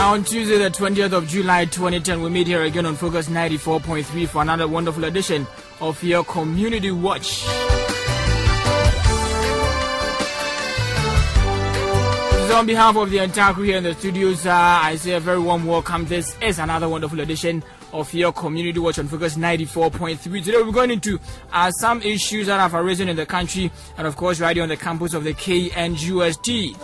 On Tuesday, the 20th of July 2010, we meet here again on Focus 94.3 for another wonderful edition of your Community Watch. So on behalf of the entire crew here in the studios, I say a very warm welcome. This is another wonderful edition of your Community Watch on Focus 94.3. Today we're going into some issues that have arisen in the country and of course right here on the campus of the KNUST.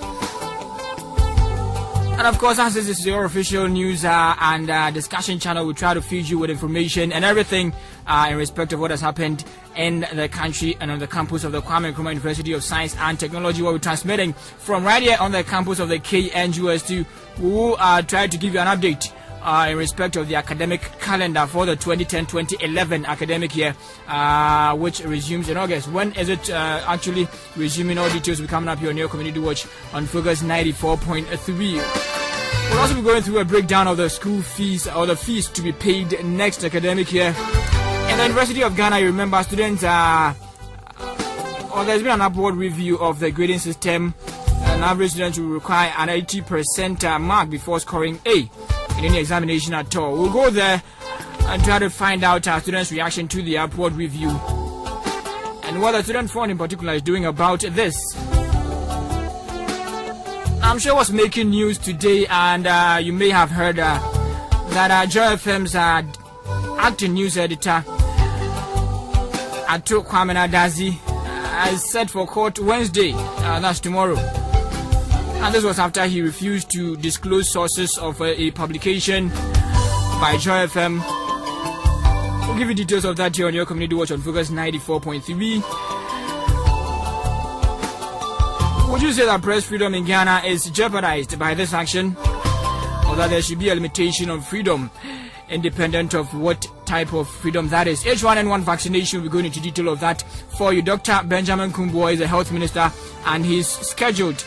And of course, as this is your official news and discussion channel, we try to feed you with information and everything in respect of what has happened in the country and on the campus of the Kwame Nkrumah University of Science and Technology, where we're transmitting from right here on the campus of the KNUST. We will try to give you an update in respect of the academic calendar for the 2010-2011 academic year, which resumes in August. When is it actually resuming? All details will be coming up here on your Community Watch on Focus 94.3. We'll also be going through a breakdown of the school fees or the fees to be paid next academic year. In the University of Ghana, you remember students there's been an upward review of the grading system. An average student will require an 80% mark before scoring A in any examination at all. We'll go there and try to find out our students' reaction to the upward review and what the student fund in particular is doing about this. I'm sure what's making news today, and you may have heard that Joy FM's acting news editor Kwame Nadazi is set for court Wednesday, that's tomorrow. And this was after he refused to disclose sources of a publication by Joy FM. We'll give you details of that here on your Community Watch on Focus 94.3. Would you say that press freedom in Ghana is jeopardized by this action, or that there should be a limitation on freedom independent of what type of freedom that is? H1N1 vaccination, we're going into detail of that for you. Dr. Benjamin Kumbo is the health minister, and he's scheduled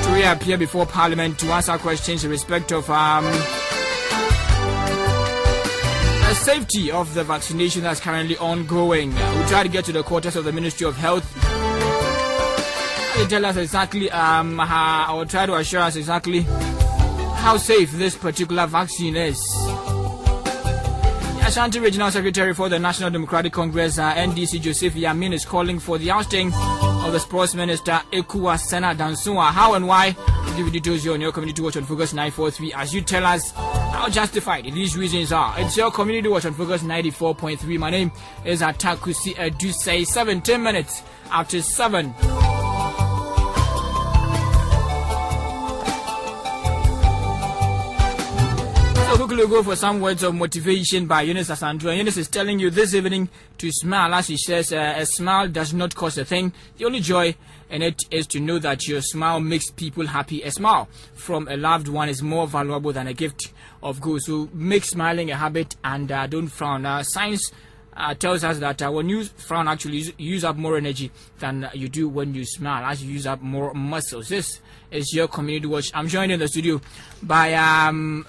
to reappear before Parliament to answer questions in respect of the safety of the vaccination that's currently ongoing. We'll try to get to the quarters of the Ministry of Health. They tell us exactly, or try to assure us exactly how safe this particular vaccine is. The Ashanti Regional Secretary for the National Democratic Congress, NDC, Joseph Yamin, is calling for the ousting of the Sports Minister, Ekuwa Sena Dansua. How and why? We'll give you details here on your Community Watch on Focus 943 as you tell us how justified these reasons are. It's your Community Watch on Focus 94.3. My name is atta-kusi. Do say 17 minutes after 7. Quickly go for some words of motivation by Eunice Asandua. Eunice is telling you this evening to smile, as she says, a smile does not cost a thing. The only joy in it is to know that your smile makes people happy. A smile from a loved one is more valuable than a gift of gold. So make smiling a habit and don't frown. Science tells us that when you frown, actually you use up more energy than you do when you smile, as you use up more muscles. This is your Community Watch. I'm joined in the studio by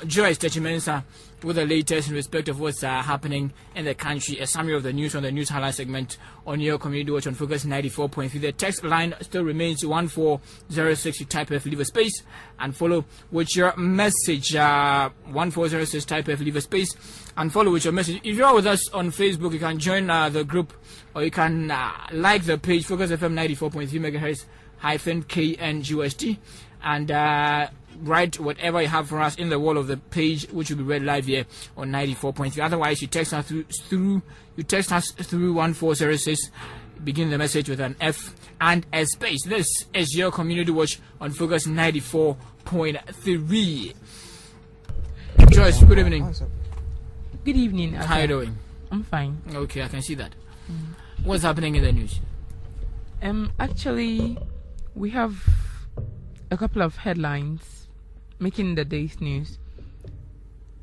Joyce Techimensa with the latest in respect of what's happening in the country. A summary of the news on the news highlight segment on your Community Watch on Focus 94.3. The text line still remains 1406. You type F, leave a space, and follow with your message. 1406, type F, leave a space, and follow with your message. If you are with us on Facebook, you can join the group, or you can like the page Focus FM 94.3 megahertz -KNGUST, and write whatever you have for us in the wall of the page, which will be read live here on 94.3. Otherwise, you text us through 1406. Begin the message with an F and a space. This is your Community Watch on Focus 94.3. Joyce, good evening. Good evening. How are you doing? I'm fine. Okay, I can see that. What's happening in the news? Actually, we have a couple of headlines making the day's news.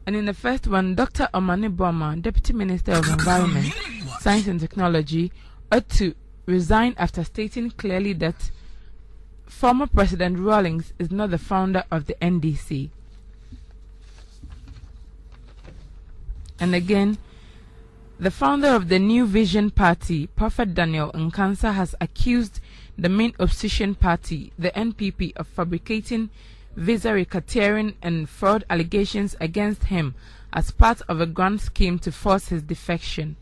And in the first one, Dr. Omane Boama, Deputy Minister of Environment, Science and Technology, ought to resign after stating clearly that former President Rawlings is not the founder of the NDC. And again, the founder of the New Vision Party, Prophet Daniel Nkansa, has accused the main opposition party, the NPP, of fabricating visa racketeering and fraud allegations against him as part of a grand scheme to force his defection.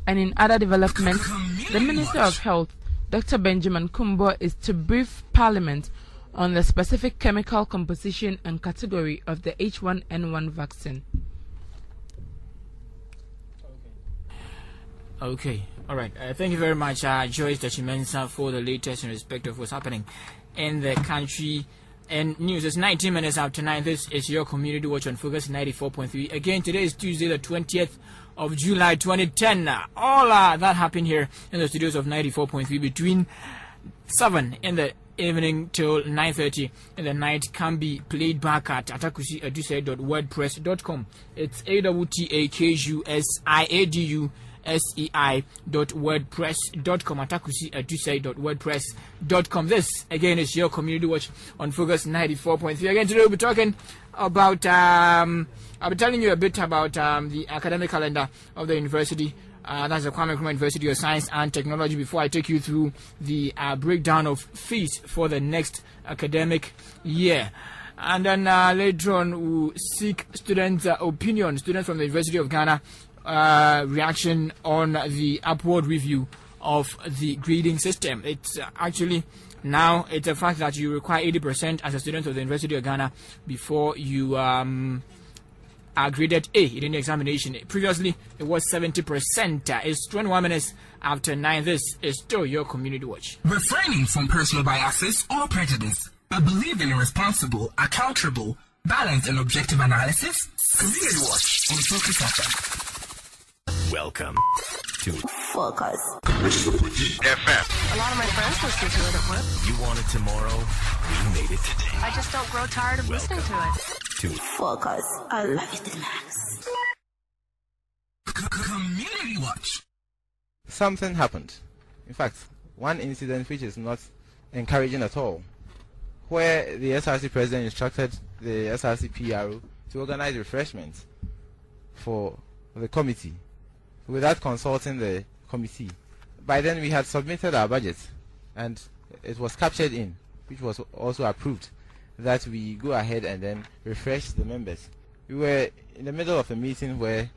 And in other developments, the Minister of Health, Dr. Benjamin Kumbo, is to brief Parliament on the specific chemical composition and category of the H1N1 vaccine. Okay, all right. Thank you very much, Joyce Dachimensa, for the latest in respect of what's happening in the country. And news is 19 minutes after 9. This is your Community Watch on Focus 94.3. Again, today is Tuesday, the 20th of July 2010. All that happened here in the studios of 94.3 between 7 in the evening till 9:30 in the night can be played back at atta-kusi.wordpress.com. It's atta-kusi.wordpress.com. atta-kusi.wordpress.com. This again is your Community Watch on Focus 94.3. Again, today we'll be talking about I'll be telling you a bit about the academic calendar of the university. That's the Kwame Nkrumah University of Science and Technology. Before I take you through the breakdown of fees for the next academic year, and then later on we'll seek students' opinion, students from the University of Ghana reaction on the upward review of the grading system. It's actually now it's a fact that you require 80% as a student of the University of Ghana before you are graded A in any examination. Previously, it was 70%. It's 21 minutes after 9. This is still your Community Watch. Refraining from personal biases or prejudice, but believing in responsible, accountable, balanced, and objective analysis. Community Watch on Focus FM. Welcome to Focus. FM. A lot of my friends listen to it at work. You want it tomorrow? We made it today. I just don't grow tired of listening to it. To Focus. I love it, Max. Community Watch. Something happened. In fact, one incident which is not encouraging at all, where the SRC president instructed the SRC PRO to organize refreshments for the committee without consulting the committee. By then we had submitted our budget and it was captured in, which was also approved, that we go ahead and then refresh the members. We were in the middle of a meeting when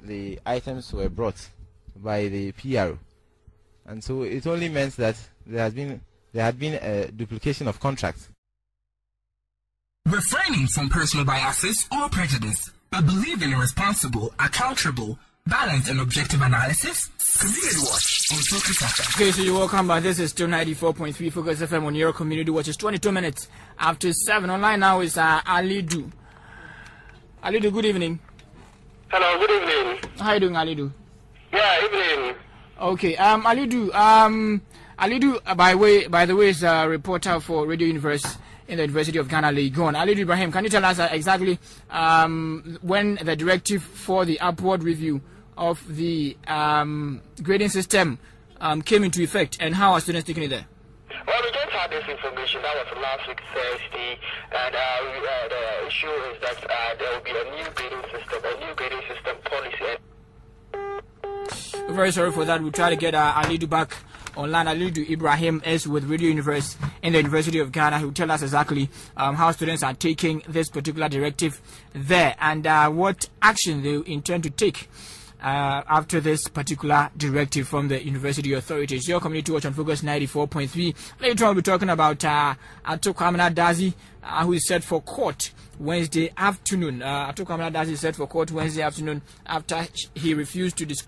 the items were brought by the PRO, and so it only meant that there had been a duplication of contracts. Refraining from personal biases or prejudice, but believing in responsible, accountable, balanced, and objective analysis. Community Watch on Focus FM. Okay, so you're welcome back. This is still 94.3 Focus FM on your Community Watch. It's 22 minutes after 7. Online now is Alidu. Alidu, good evening. Hello, good evening. How are you doing, Alidu? Yeah, evening. Okay, Alidu, by the way, is a reporter for Radio Universe in the University of Ghana, Legon. Alidu Ibrahim, can you tell us exactly when the directive for the upward review of the grading system came into effect, and how are students taking it there? Well, we just had this information. That was last week, Thursday, and the issue is that there will be a new grading system policy. We're very sorry for that. We'll try to get Alidu back online. Alidu Ibrahim is with Radio Universe in the University of Ghana. He will tell us exactly how students are taking this particular directive there, and what action they intend to take after this particular directive from the university authorities. Your Community Watch on Focus 94.3. Later on, we'll be talking about atta-kusi, who is set for court Wednesday afternoon. Atta-kusi is set for court Wednesday afternoon after he refused to disclose